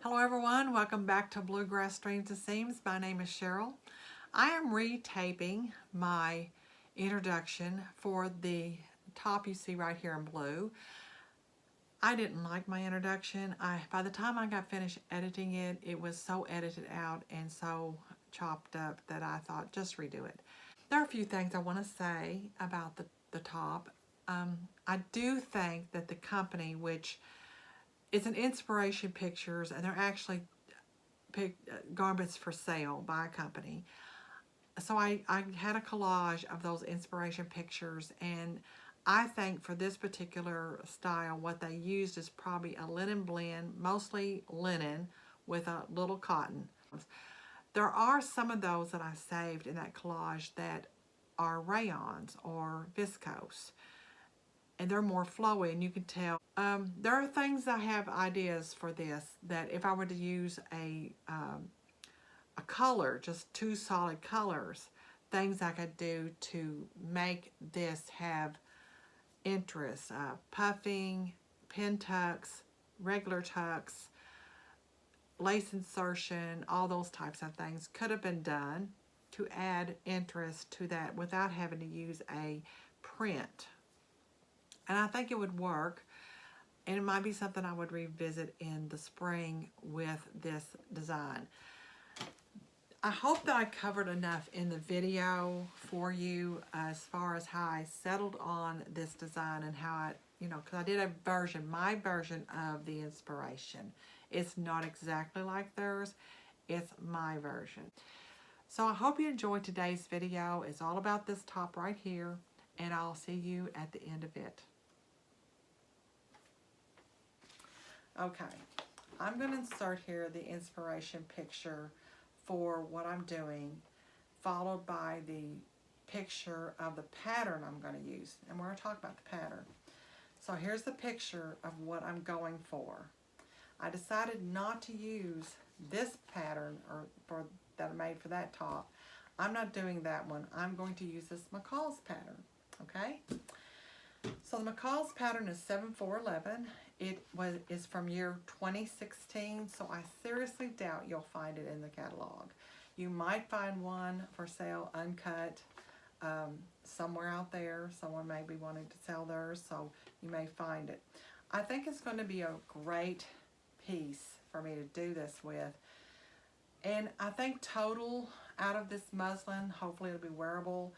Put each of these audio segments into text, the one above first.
Hello everyone, welcome back to Bluegrass Streams and Seams. My name is Cheryl. I am retaping my introduction for the top you see right here in blue. I didn't like my introduction. By the time I got finished editing it, it was so edited out and so chopped up that I thought just redo it. There are a few things I want to say about the top. I do think that the company, which is an Inspiration Pictures, and they're actually garments for sale by a company. So I had a collage of those Inspiration Pictures, and I think for this particular style, what they used is probably a linen blend, mostly linen with a little cotton. There are some of those that I saved in that collage that are rayons or viscose, and they're more flowy, and you can tell. There are things I have ideas for this that if I were to use a color, just two solid colors, things I could do to make this have interest. Puffing, pin tucks, regular tucks, lace insertion, all those types of things could have been done to add interest to that without having to use a print. And I think it would work, and it might be something I would revisit in the spring with this design. I hope that I covered enough in the video for you as far as how I settled on this design and how I, because I did a version, my version of the Inspiration. It's not exactly like theirs, it's my version. So I hope you enjoyed today's video. It's all about this top right here, and I'll see you at the end of it. Okay, I'm going to insert here the Inspiration picture for what I'm doing, followed by the picture of the pattern I'm going to use. And we're going to talk about the pattern. So here's the picture of what I'm going for. I decided not to use this pattern that I made for that top. I'm not doing that one. I'm going to use this McCalls pattern, okay? So the McCalls pattern is 7411. It is from year 2016, so I seriously doubt you'll find it in the catalog. You might find one for sale uncut somewhere out there. Someone may be wanting to sell theirs, so you may find it. I think it's going to be a great piece for me to do this with. And I think total out of this muslin, hopefully it'll be wearable,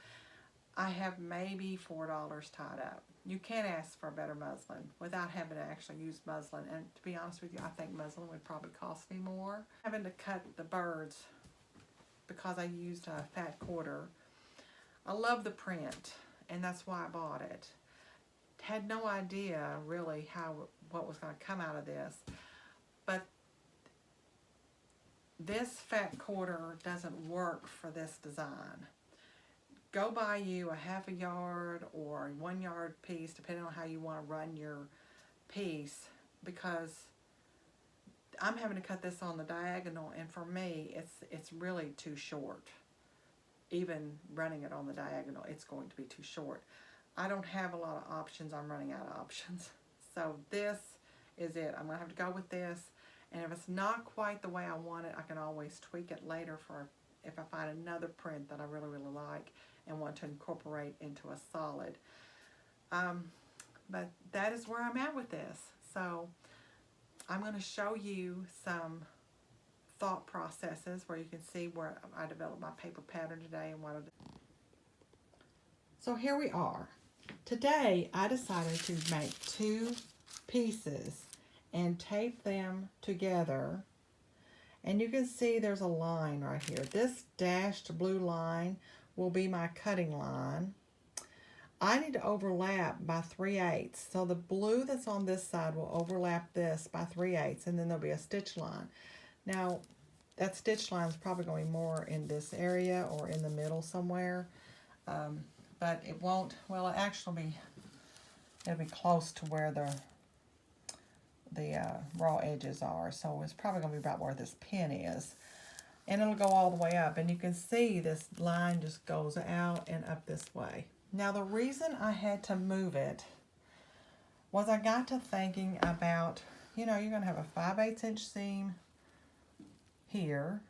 I have maybe $4 tied up. You can't ask for a better muslin without having to actually use muslin. And to be honest with you, I think muslin would probably cost me more. Having to cut the birds because I used a fat quarter. I love the print, and that's why I bought it. Had no idea really what was going to come out of this. But this fat quarter doesn't work for this design. Go buy you a half a yard or 1 yard piece, depending on how you want to run your piece, because I'm having to cut this on the diagonal, and for me, it's really too short. Even running it on the diagonal, it's going to be too short. I don't have a lot of options. I'm running out of options. So this is it. I'm going to have to go with this, and if it's not quite the way I want it, I can always tweak it later if I find another print that I really, really like and want to incorporate into a solid. But that is where I'm at with this. So I'm going to show you some thought processes where you can see where I developed my paper pattern today and what I did. So here we are. Today I decided to make two pieces and tape them together. And you can see there's a line right here. This dashed blue line will be my cutting line. I need to overlap by 3/8. So the blue that's on this side will overlap this by 3/8, and then there'll be a stitch line. Now, that stitch line is probably going to be more in this area or in the middle somewhere. But it won't, well, it'll be close to where the raw edges are. So it's probably going to be about where this pin is. And it'll go all the way up, and you can see this line just goes out and up this way. Now the reason I had to move it was I got to thinking about, you're going to have a 5/8 inch seam here.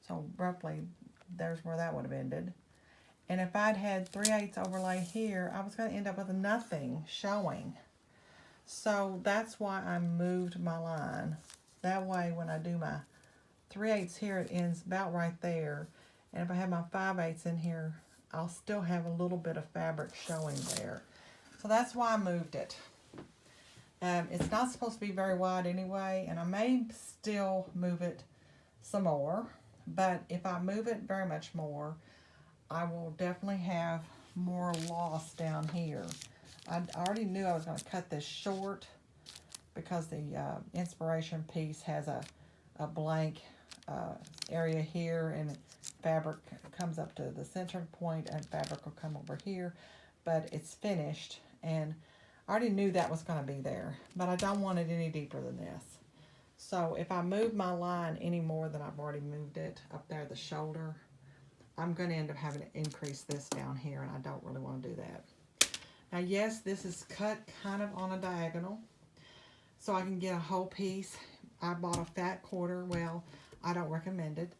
So roughly, there's where that would have ended. And if I'd had 3/8 overlay here, I was going to end up with nothing showing. So that's why I moved my line. That way, when I do my 3/8 here, it ends about right there. And if I have my 5/8 in here, I'll still have a little bit of fabric showing there. So that's why I moved it. It's not supposed to be very wide anyway, and I may still move it some more. But if I move it very much more, I will definitely have more loss down here. I already knew I was going to cut this short because the inspiration piece has a blank area here, and fabric comes up to the center point and fabric will come over here, but it's finished, and I already knew that was going to be there, but I don't want it any deeper than this. So if I move my line any more than I've already moved it up there at the shoulder, I'm going to end up having to increase this down here, and I don't really want to do that. Now, yes, this is cut kind of on a diagonal, so I can get a whole piece. I bought a fat quarter. Well, I don't recommend it.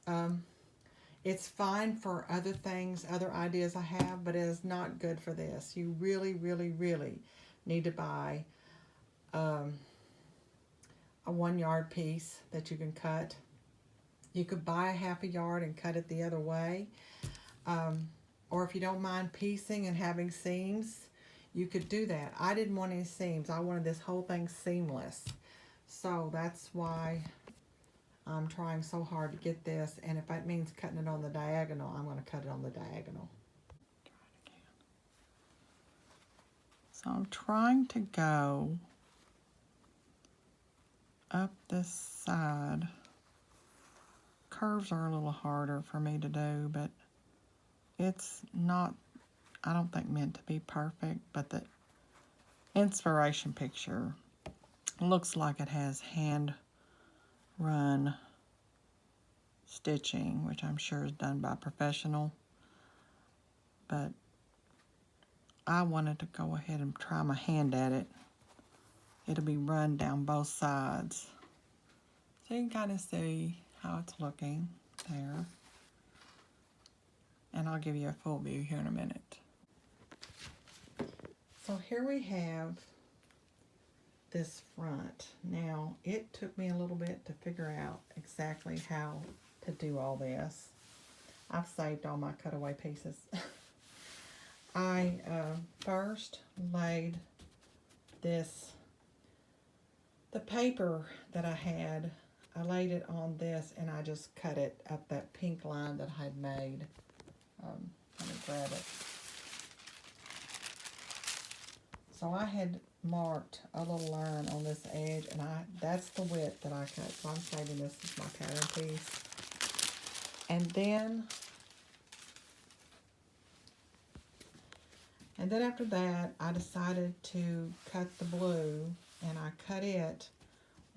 It's fine for other things, other ideas I have, but it is not good for this. You really, really, really need to buy a 1 yard piece that you can cut. You could buy a 1/2 yard and cut it the other way. Or if you don't mind piecing and having seams, you could do that. I didn't want any seams. I wanted this whole thing seamless. So that's why I'm trying so hard to get this. And if that means cutting it on the diagonal, I'm going to cut it on the diagonal. So I'm trying to go up this side. Curves are a little harder for me to do, but it's not, I don't think, meant to be perfect, but the inspiration picture looks like it has hand run stitching, which I'm sure is done by a professional, but I wanted to go ahead and try my hand at it. It'll be run down both sides, so you can kind of see how it's looking there, and I'll give you a full view here in a minute. So here we have this front. Now, it took me a little bit to figure out exactly how to do all this. I've saved all my cutaway pieces. I first laid the paper that I had, I laid it on this, and I just cut it up that pink line that I had made. Let me grab it. So I had marked a little line on this edge, and that's the width that I cut. So I'm saving this as my pattern piece. And then after that, I decided to cut the blue, and I cut it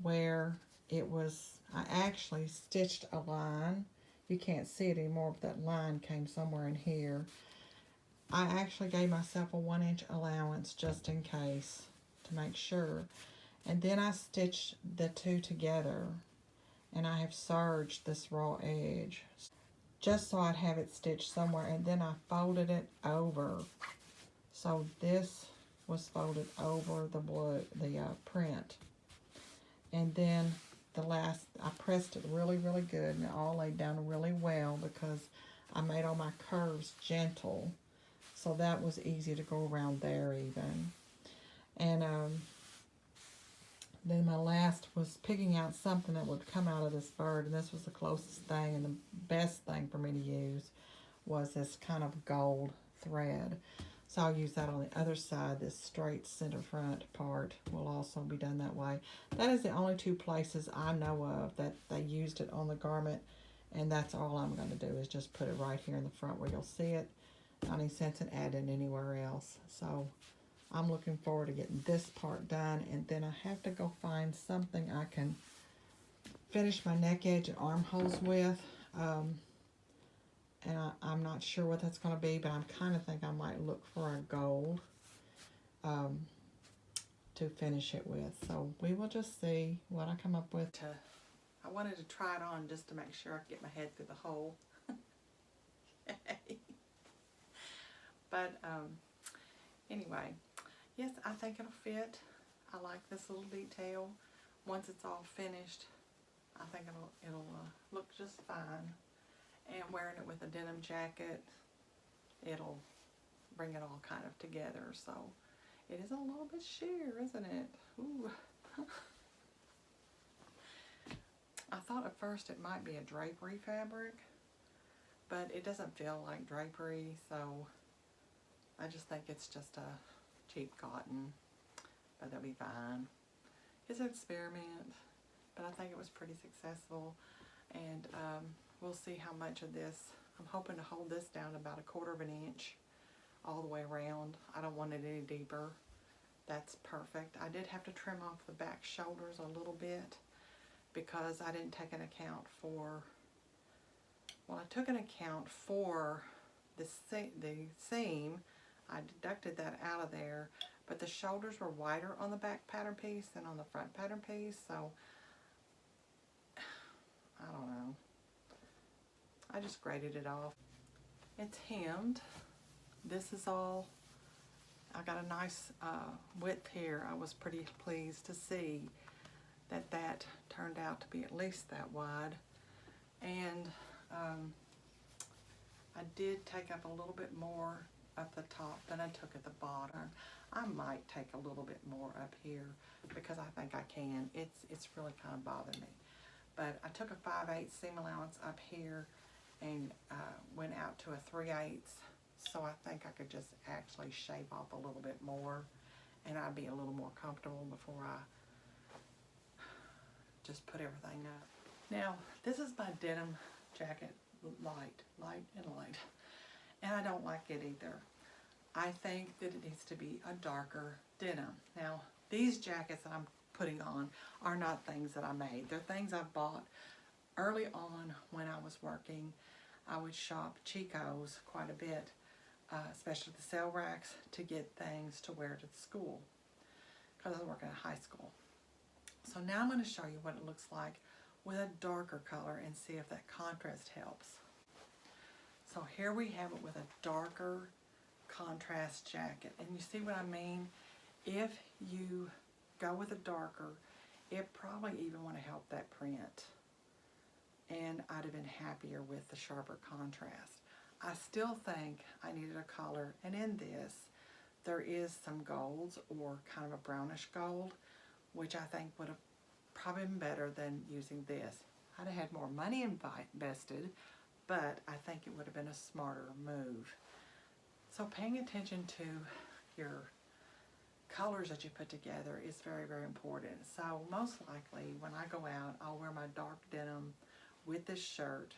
where it was, I actually stitched a line. You can't see it anymore, but that line came somewhere in here. I actually gave myself a 1 inch allowance just in case, to make sure. And then I stitched the two together, and I have serged this raw edge just so I'd have it stitched somewhere, and then I folded it over. So this was folded over the print. And then I pressed it really, really good, and it all laid down really well because I made all my curves gentle. So that was easy to go around there even. And then my last was picking out something that would come out of this bird, and this was the closest thing, and the best thing for me to use was this kind of gold thread. So I'll use that on the other side. This straight center front part will also be done that way. That is the only two places I know of that they used it on the garment, and that's all I'm going to do is just put it right here in the front where you'll see it. Not any sense in adding anywhere else. So I'm looking forward to getting this part done, and then I have to go find something I can finish my neck edge and armholes with. And I'm not sure what that's going to be, but I'm kind of think I might look for a gold to finish it with. So we will just see what I come up with to I wanted to try it on just to make sure I could get my head through the hole. But anyway, yes, I think it'll fit. I like this little detail. Once it's all finished, I think it'll look just fine. And wearing it with a denim jacket, it'll bring it all kind of together. So it is a little bit sheer, isn't it? Ooh. I thought at first it might be a drapery fabric, but it doesn't feel like drapery, so I just think it's just a cheap cotton, but that'll be fine. It's an experiment, but I think it was pretty successful, and we'll see how much of this. I'm hoping to hold this down about 1/4 of an inch all the way around. I don't want it any deeper. That's perfect. I did have to trim off the back shoulders a little bit because I didn't take an account for, well, I took an account for the seam. I deducted that out of there, but the shoulders were wider on the back pattern piece than on the front pattern piece, so I don't know. I just graded it off. It's hemmed. This is all, I got a nice width here. I was pretty pleased to see that turned out to be at least that wide. And I did take up a little bit more at the top than I took at the bottom. I might take a little bit more up here because I think I can. It's really kind of bothering me. But I took a 5/8 seam allowance up here and went out to a 3/8. So I think I could just actually shave off a little bit more and I'd be a little more comfortable before I just put everything up. Now, this is my denim jacket, light and light. And I don't like it either. I think that it needs to be a darker denim. Now, these jackets that I'm putting on are not things that I made. They're things I bought early on when I was working. I would shop Chico's quite a bit, especially the sale racks, to get things to wear to the school because I was working at high school. So now I'm going to show you what it looks like with a darker color and see if that contrast helps. So here we have it with a darker contrast jacket. And you see what I mean? If you go with a darker, it probably even want to help that print. And I'd have been happier with the sharper contrast. I still think I needed a color, and in this there is some golds or kind of a brownish gold, which I think would have probably been better than using this. I'd have had more money invested, but I think it would have been a smarter move. So paying attention to your colors that you put together is very, very important. So most likely when I go out, I'll wear my dark denim with this shirt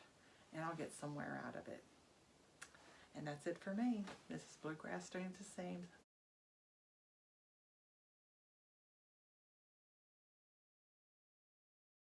and I'll get somewhere out of it. And that's it for me. This is Bluegrass Dreams and Seams.